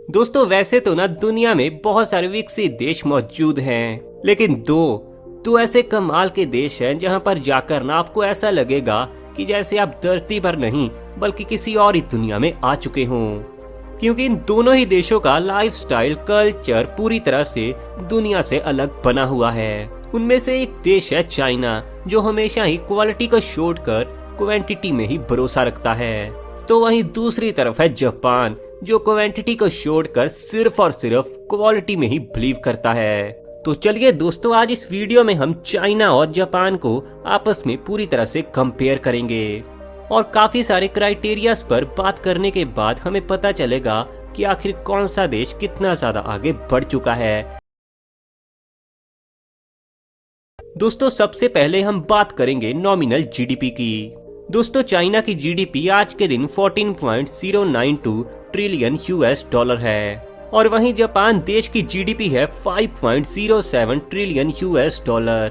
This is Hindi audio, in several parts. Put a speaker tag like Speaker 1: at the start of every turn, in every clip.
Speaker 1: दोस्तों वैसे तो ना दुनिया में बहुत सारे विकसित देश मौजूद हैं, लेकिन दो ऐसे कमाल के देश हैं जहां पर जाकर ना आपको ऐसा लगेगा कि जैसे आप धरती पर नहीं बल्कि किसी और ही दुनिया में आ चुके हों। क्योंकि इन दोनों ही देशों का लाइफस्टाइल, कल्चर पूरी तरह से दुनिया से अलग बना हुआ है। उनमें से एक देश है चाइना, जो हमेशा ही क्वालिटी को छोड़कर क्वांटिटी में ही भरोसा रखता है। तो वहीं दूसरी तरफ है जापान, जो क्वांटिटी को छोड़कर सिर्फ और सिर्फ क्वालिटी में ही बिलीव करता है। तो चलिए दोस्तों, आज इस वीडियो में हम चाइना और जापान को आपस में पूरी तरह से कंपेयर करेंगे और काफी सारे क्राइटेरियाज पर बात करने के बाद हमें पता चलेगा कि आखिर कौन सा देश कितना ज्यादा आगे बढ़ चुका है। दोस्तों सबसे पहले हम बात करेंगे नॉमिनल जीडीपी की। दोस्तों चाइना की जीडीपी आज के दिन 14.092 ट्रिलियन यूएस डॉलर है और वहीं जापान देश की जीडीपी है 5.07 ट्रिलियन यूएस डॉलर।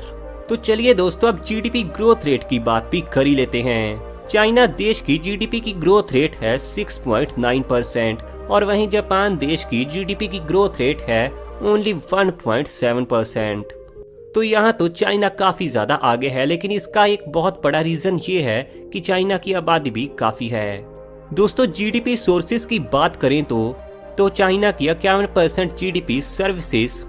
Speaker 1: तो चलिए दोस्तों, अब जीडीपी ग्रोथ रेट की बात भी कर ही लेते हैं। चाइना देश की जीडीपी की ग्रोथ रेट है 6.9% और वहीं जापान देश की जीडीपी की ग्रोथ रेट है ओनली 1.7%। तो यहाँ तो चाइना काफी ज्यादा आगे है, लेकिन इसका एक बहुत बड़ा रीजन ये है कि चाइना की आबादी भी काफी है। दोस्तों जीडीपी सोर्सेज की बात करें तो चाइना की 51% जीडीपी सर्विसेज,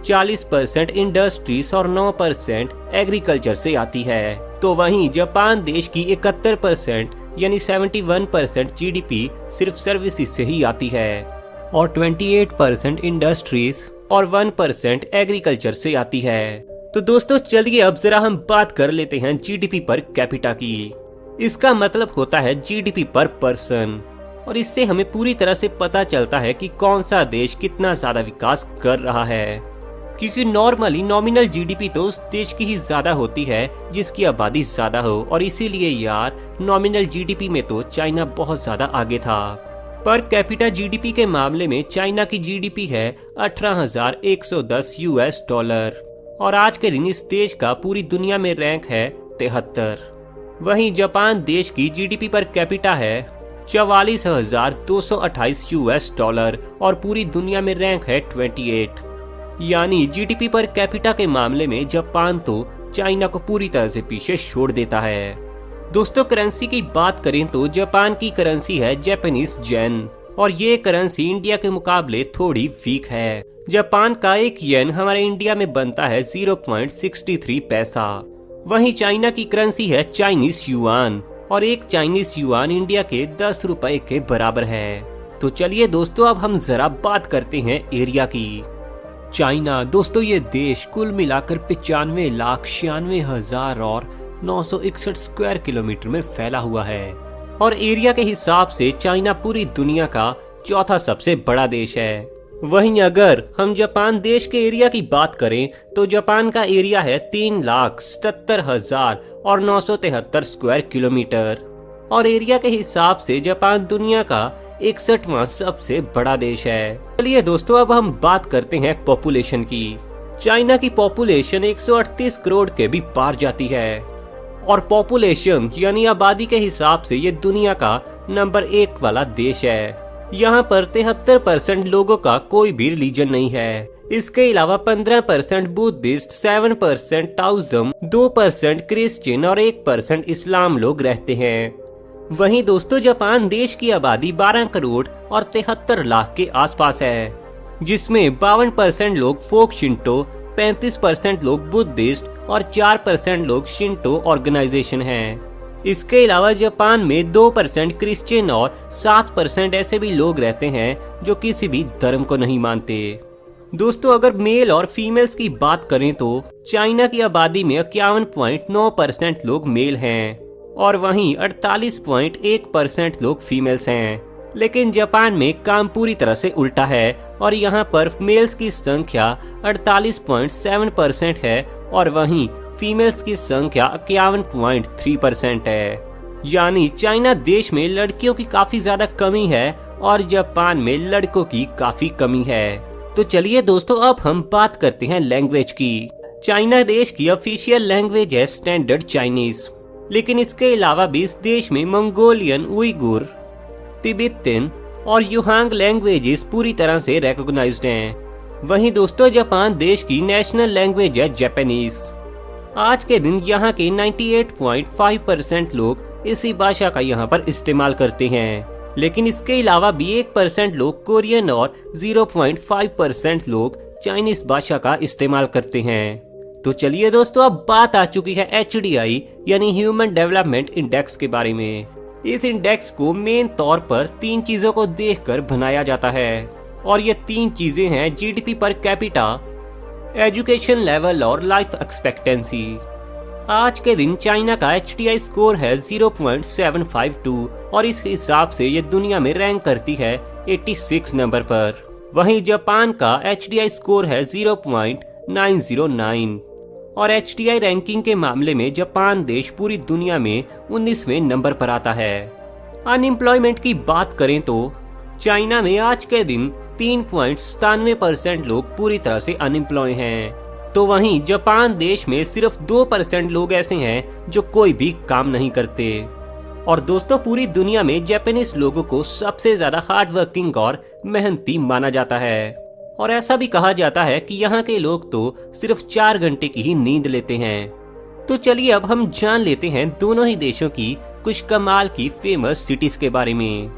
Speaker 1: 40% इंडस्ट्रीज और 9% एग्रीकल्चर से आती है। तो वहीं जापान देश की 71% यानी 71% जीडीपी सिर्फ सर्विसेज से ही आती है और 28% इंडस्ट्रीज और 1% एग्रीकल्चर से आती है। तो दोस्तों चलिए अब जरा हम बात कर लेते हैं जीडीपी पर कैपिटा की। इसका मतलब होता है जीडीपी पर पर्सन और इससे हमें पूरी तरह से पता चलता है कि कौन सा देश कितना ज्यादा विकास कर रहा है। क्योंकि नॉर्मली नॉमिनल जीडीपी तो उस देश की ही ज्यादा होती है जिसकी आबादी ज्यादा हो, और इसीलिए यार नॉमिनल जीडीपी में तो चाइना बहुत ज्यादा आगे था। पर कैपिटा जीडीपी के मामले में चाइना की जीडीपी है 18,110 यूएस डॉलर और आज के दिन इस देश का पूरी दुनिया में रैंक है 73। वहीं जापान देश की जीडीपी पर कैपिटा है 44,228 यूएस डॉलर और पूरी दुनिया में रैंक है 28। यानी जीडीपी पर कैपिटा के मामले में जापान तो चाइना को पूरी तरह से पीछे छोड़ देता है। दोस्तों करेंसी की बात करें तो जापान की करेंसी है जापानीज येन और ये करेंसी इंडिया के मुकाबले थोड़ी वीक है। जापान का एक येन हमारे इंडिया में बनता है 0.63 पैसा। वहीं चाइना की करेंसी है चाइनीज युआन और एक चाइनीज युआन इंडिया के 10 रुपए के बराबर है। तो चलिए दोस्तों, अब हम जरा बात करते हैं एरिया की। चाइना दोस्तों ये देश कुल मिलाकर 95,96,000 और 961 स्क्वायर किलोमीटर में फैला हुआ है और एरिया के हिसाब से चाइना पूरी दुनिया का चौथा सबसे बड़ा देश है। वहीं अगर हम जापान देश के एरिया की बात करें तो जापान का एरिया है 3,77,000 और 973 स्क्वायर किलोमीटर और एरिया के हिसाब से जापान दुनिया का 61वां सबसे बड़ा देश है। चलिए दोस्तों, अब हम बात करते हैं पॉपुलेशन की। चाइना की पॉपुलेशन 138 करोड़ के भी पार जाती है और पॉपुलेशन यानी आबादी के हिसाब से ये दुनिया का नंबर 1 वाला देश है। यहाँ पर 73% लोगों का कोई भी रिलीजन नहीं है। इसके अलावा 15% बुद्धिस्ट, 7% टाओइज्म, 2% क्रिश्चियन और 1% इस्लाम लोग रहते हैं। वहीं दोस्तों जापान देश की आबादी 12 करोड़ और 73 लाख के आसपास है, जिसमें 52% लोग फोक शिंटो, 35% लोग बुद्धिस्ट और 4% लोग शिंटो ऑर्गेनाइजेशन हैं। इसके अलावा जापान में 2% क्रिश्चियन और 7% ऐसे भी लोग रहते हैं जो किसी भी धर्म को नहीं मानते। दोस्तों अगर मेल और फीमेल्स की बात करें तो चाइना की आबादी में 51.9% लोग मेल हैं और वहीं 48.1% लोग फीमेल्स हैं। लेकिन जापान में काम पूरी तरह से उल्टा है और यहाँ पर मेल्स की संख्या 48.7% है और वहीं फीमेल्स की संख्या 51.3% है। यानी चाइना देश में लड़कियों की काफी ज्यादा कमी है और जापान में लड़कों की काफी कमी है। तो चलिए दोस्तों, अब हम बात करते हैं लैंग्वेज की। चाइना देश की ऑफिशियल लैंग्वेज है स्टैंडर्ड चाइनीज, लेकिन इसके अलावा भी इस देश में मंगोलियन, उइगुर, तिब्बतन, और युहांग लैंग्वेजेस पूरी तरह से रिकॉग्नाइज्ड हैं। वहीं दोस्तों जापान देश की नेशनल लैंग्वेज है जापानीज। आज के दिन यहाँ के 98.5% लोग इसी भाषा का यहाँ पर इस्तेमाल करते हैं, लेकिन इसके अलावा भी 1% लोग कोरियन और 0.5% लोग चाइनीज भाषा का इस्तेमाल करते हैं। तो चलिए दोस्तों, अब बात आ चुकी है HDI यानी ह्यूमन डेवलपमेंट इंडेक्स के बारे में। इस इंडेक्स को मेन तौर पर 3 चीजों को देखकर बनाया जाता है, और ये 3 चीजें हैं GDP per capita, education level और लाइफ एक्सपेक्टेंसी। आज के दिन चाइना का HDI स्कोर है 0.752 और इस हिसाब से ये दुनिया में रैंक करती है 86 नंबर पर। वहीं जापान का HDI स्कोर है 0.909 और HDI रैंकिंग के मामले में जापान देश पूरी दुनिया में 19वें नंबर पर आता है। अनएम्प्लॉयमेंट की बात करें तो चाइना में आज के दिन 3.97% लोग पूरी तरह से अनएम्प्लॉय हैं, तो वहीं जापान देश में सिर्फ 2% लोग ऐसे हैं जो कोई भी काम नहीं करते। और दोस्तों पूरी दुनिया में जापानीज लोगों को सबसे ज्यादा हार्ड वर्किंग और मेहनती माना जाता है, और ऐसा भी कहा जाता है कि यहाँ के लोग तो सिर्फ 4 घंटे की ही नींद लेते हैं। तो चलिए अब हम जान लेते हैं दोनों ही देशों की कुछ कमाल की फेमस सिटीज के बारे में।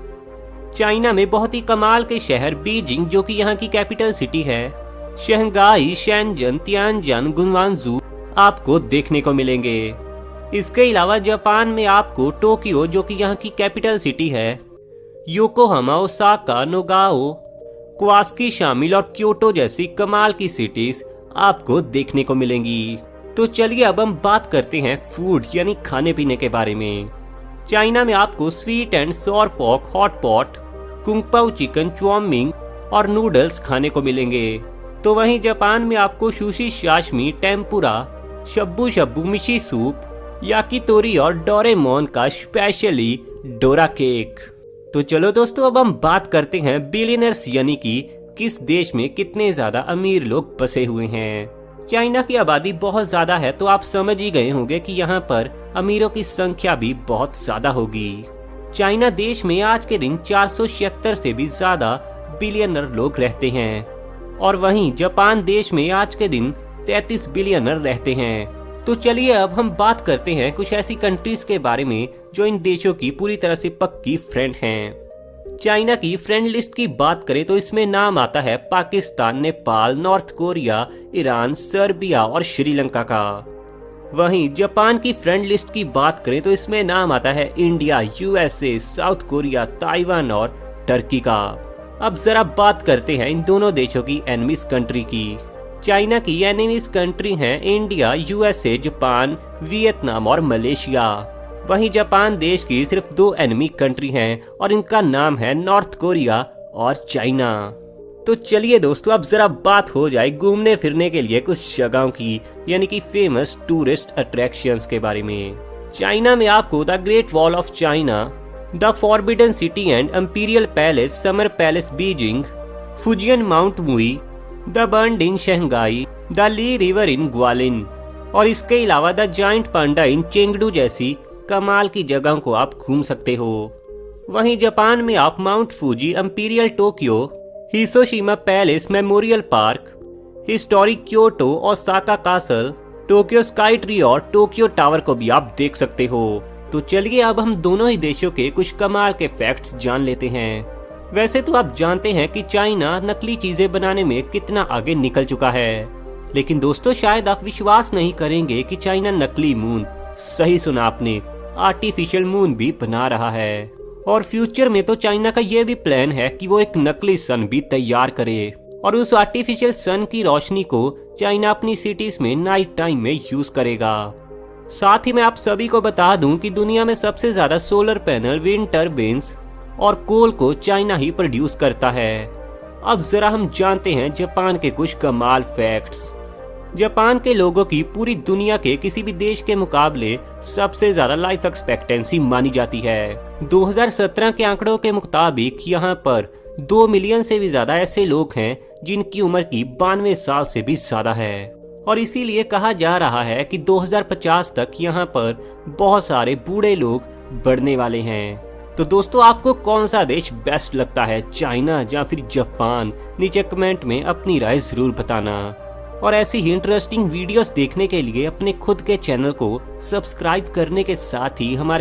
Speaker 1: चाइना में बहुत ही कमाल के शहर बीजिंग, जो कि यहाँ की कैपिटल सिटी है, शंघाई, शेनजन, तियानजन, गुनवांजू आपको देखने को मिलेंगे। इसके अलावा जापान में आपको टोक्यो, जो कि यहाँ की कैपिटल सिटी है, योकोहामा, ओसाका, नोगाओ, कवास्की शामिल और क्योटो जैसी कमाल की सिटीज आपको देखने को मिलेंगी। तो चलिए अब हम बात करते हैं फूड यानी खाने पीने के बारे में। चाइना में आपको sweet and sour pork, hot pot, kung pao chicken, chow mein और नूडल्स खाने को मिलेंगे। तो वहीं जापान में आपको sushi, sashimi, tempura, Shabbu Shabbu, मिशी सूप, याकीतोरी और डोरेमोन का स्पेशली डोरा केक। तो चलो दोस्तों अब हम बात करते हैं बिलियनर्स यानी कि किस देश में कितने ज्यादा अमीर लोग बसे हुए हैं। चाइना की आबादी बहुत ज्यादा है, तो आप समझ ही गए होंगे कि यहाँ पर अमीरों की संख्या भी बहुत ज्यादा होगी। चाइना देश में आज के दिन 476 से भी ज्यादा बिलियनर लोग रहते हैं, और वहीं जापान देश में आज के दिन 33 बिलियनर रहते हैं। तो चलिए अब हम बात करते हैं कुछ ऐसी कंट्रीज के बारे में जो इन देशों की पूरी तरह से पक्की फ्रेंड हैं। चाइना की फ्रेंड लिस्ट की बात करें तो इसमें नाम आता है Pakistan, Nepal, north Korea, Iran, Serbia और श्रीलंका का। वहीं जापान की फ्रेंड लिस्ट की बात करें तो इसमें नाम आता है India, USA, south Korea, Taiwan और टर्की का। अब जरा बात करते हैं इन दोनों देशों की एनिमीज कंट्री की। चाइना की एनिमीज कंट्री हैं इंडिया, USA, जापान, वियतनाम और मलेशिया। वहीं जापान देश की सिर्फ 2 एनिमी कंट्री हैं और इनका नाम है नॉर्थ कोरिया और चाइना। तो चलिए दोस्तों अब जरा बात हो जाए घूमने फिरने के लिए कुछ जगहों की, यानी कि फेमस टूरिस्ट अट्रैक्शंस के बारे में। चाइना में आपको the Great Wall of China, the Forbidden City and Imperial Palace, Summer Palace Beijing, Fujian Mount Wuyi, the Bund in Shanghai, the Li River in Guilin और इसके अलावा the giant panda in Chengdu जैसी कमाल की जगहों को आप घूम सकते हो। वहीं जापान में आप mount Fuji, imperial Tokyo, Hiroshima palace, memorial park, historic Kyoto, Osaka castle, Tokyo sky tree और टोक्यो टावर को भी आप देख सकते हो। तो चलिए अब हम दोनों ही देशों के कुछ कमाल के फैक्ट्स जान लेते हैं। वैसे तो आप जानते हैं कि चाइना नकली चीजें बनाने में कितना आगे निकल चुका है, लेकिन दोस्तों शायद आप विश्वास नहीं करेंगे कि चाइना नकली मून, सही सुना आपने, आर्टिफिशियल मून भी बना रहा है। और फ्यूचर में तो चाइना का ये भी प्लान है कि वो एक नकली सन भी तैयार करे और उस आर्टिफिशियल सन की रोशनी को चाइना अपनी सिटीज में नाइट टाइम में यूज करेगा। साथ ही मैं आप सभी को बता दूं कि दुनिया में सबसे ज्यादा सोलर पैनल, विंड टर्बाइन्स और कोल को चाइना ही प्रोड्यूस करता है। अब जरा हम जानते हैं जापान के कुछ कमाल फैक्ट्स। जापान के लोगों की पूरी दुनिया के किसी भी देश के मुकाबले सबसे ज्यादा लाइफ एक्सपेक्टेंसी मानी जाती है। 2017 के आंकड़ों के मुताबिक यहाँ पर 2 मिलियन से भी ज्यादा ऐसे लोग हैं जिनकी उम्र की 92 साल से भी ज्यादा है, और इसीलिए कहा जा रहा है कि 2050 तक यहाँ पर बहुत सारे बूढ़े लोग बढ़ने वाले हैं। तो दोस्तों आपको कौन सा देश बेस्ट लगता है, चाइना या फिर जापान? नीचे कमेंट में अपनी राय जरूर बताना। और ऐसी ही इंटरेस्टिंग वीडियोस देखने के लिए अपने खुद के चैनल को सब्सक्राइब करने के साथ ही हमारे